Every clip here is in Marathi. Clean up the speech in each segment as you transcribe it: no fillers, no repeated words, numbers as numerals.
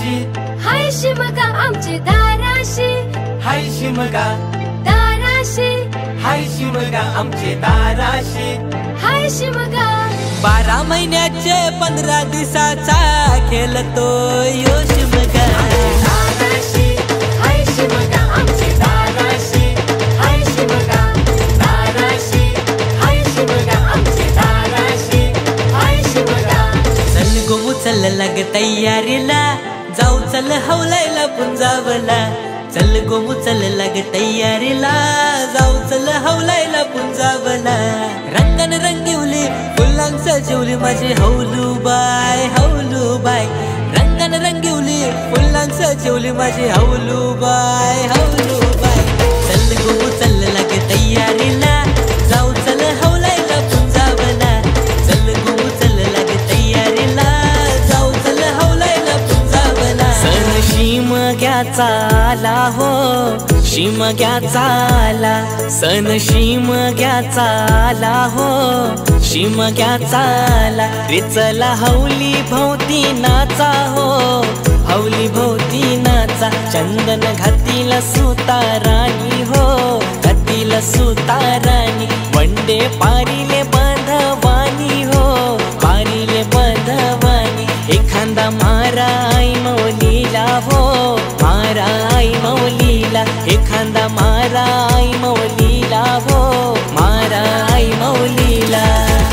दाराशी, हाय शिमगा आमचे दाराशी, हाय शिमगा दाराशी, हाय शिमगा आमचे दाराशी, हाय शिमगा 12 महिन्याचे 15 दिवसाचा खेळतो यो शिमगा दाराशी, हाय शिमगा आमचे दाराशी, हाय शिमगा दाराशी, हाय शिमगा आमचे दाराशी, हाय शिमगा चल गो चल लाग तयारीला जाऊ चल हवलायला पुंजावला चल गो चल लाग तयारीला जाऊ चल हवलायला पुंजावला रंगन रंगिवली फुलांग सजवली माझी हौलूबाई हौलूबाई रंगन रंगिवली फुलांग सजवली माझी हौलूबाई हौलूबाई चल गो चल लाग तयारीला जाऊ चल हवलायला पुंजावला चल गो चल लाग तयारीला जाऊ चल हवलायला पुंजावला सण शिमग्याचा आला हो शिमग्याचा आला सण शिमग्याचा आला हो शिमग्याचा आला रे चला हौली भोवती नाचा हो हौली भोवती नाचा चंदन घातीला सुताराणी हो घातीला सुताराणी वंडे पारिले बंधवानी हो पारिले बंधवानी एखादा मारा आई मौलीला हो मारा आई मौलीला एखादा मारा आई मौलीला हो मारा आई मौलीला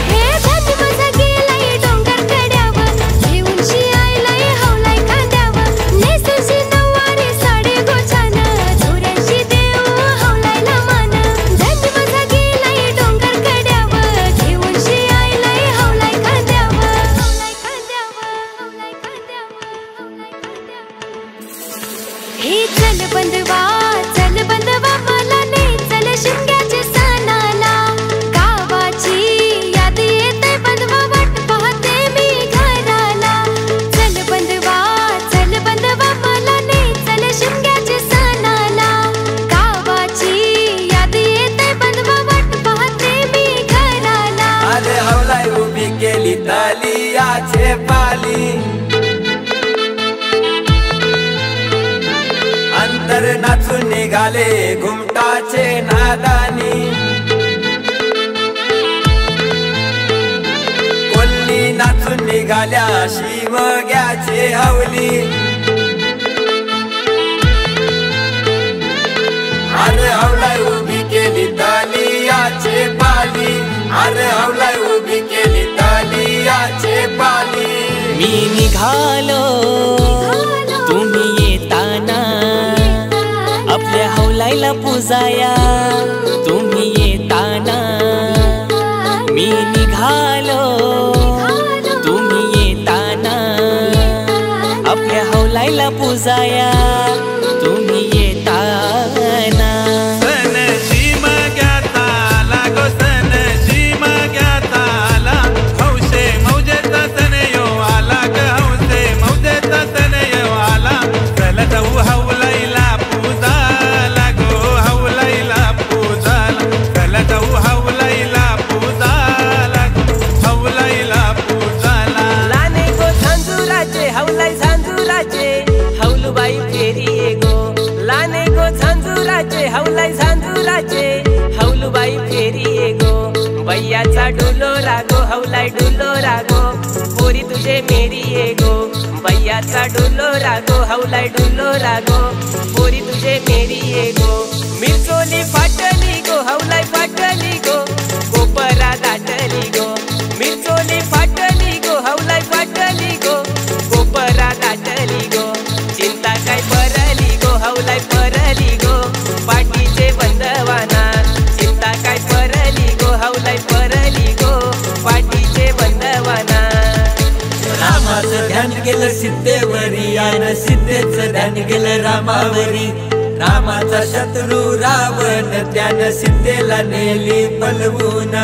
हे धन माझा गेलाय डोंगर कड्यावर घेऊन शियायलाय हवलाय खांद्यावर नेसूशी नऊवारी साडी गोछान धुऱ्याशी देव हवलायला मान धन माझा गेलाय डोंगर कड्यावर घेऊन शियायलाय हवलाय खांद्यावर हवलाय खांद्यावर हवलाय खांद्यावर हवलाय खांद्यावर हे चल बंधवा मला नाही चल शिमग्याच्या सणाला गावाची याद येते बंधवा वाट पाहते मी घराला चल बंधवा मला नाही चल शिमग्याच्या सणाला गावाची याद येते बंधवा वाट पाहते मी घराला अरे हवलाय उभी केली तालियाचे पाली अंतर नाचून निघाले घुमटाचे नादानी कोल्ली नाचून निघाल्या शिमग्याचे हवली अरे हवलाय उभी केली तालियाचे पाली अरे हवलाय उभी केली तालियाचे पाली मी निघालो तुम्ही येताना आपल्या हौलायला पुजाया तुम्ही येताना मी निघालो तुम्ही येताना आपल्या हौलायला पुजाया तुम्ही येताना सन शिमग्याचा आला गो सन शिमग्याचा आला हौशे मौजेचा सन यो आला ग हौशे मौजेचा सन यो आला चल जाऊ हौलायला पूजाला गो हौलायला पूजाला चल जाऊ हौलायला पूजाला हौलायला पूजाला लाने गो झांजुराचे हौलाई झांजुराचे हौलूबाई फेरी ये गो लाने गो झांजुराचे हौलाई झांजुराचे हौलूबाई फेरी ये गो बैयाचा डुलो रागो हौलाई डुलो रागो पोरी तुझे मेरी ये गो बैयाचा डुलो रागो हौलाई डुलो रागो पोरी तुझे मेरी ये गो मिरचोली फाटली गो हौलाई फाटली गो कोपरा दाटली गो मिरचोली फाटली गो हौलाई फाटली गो कोपरा दाटली गो चिंता काय परली गो हौलाई परली गो पाठीचे बंधवाना चिंता काय परली गो हौलाई परली गो पाठीचे बंधवाना रामाचं ध्यान केलं सीतेवरी आणि सीतेचं ध्यान केलं रामावरी रामाचा शत्रू रावण त्यानं सीतेला नेली पलवून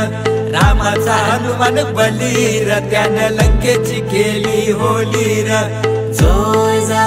रामाचा हनुमान बलीर त्यानं लंकेची केली होलीर जो जा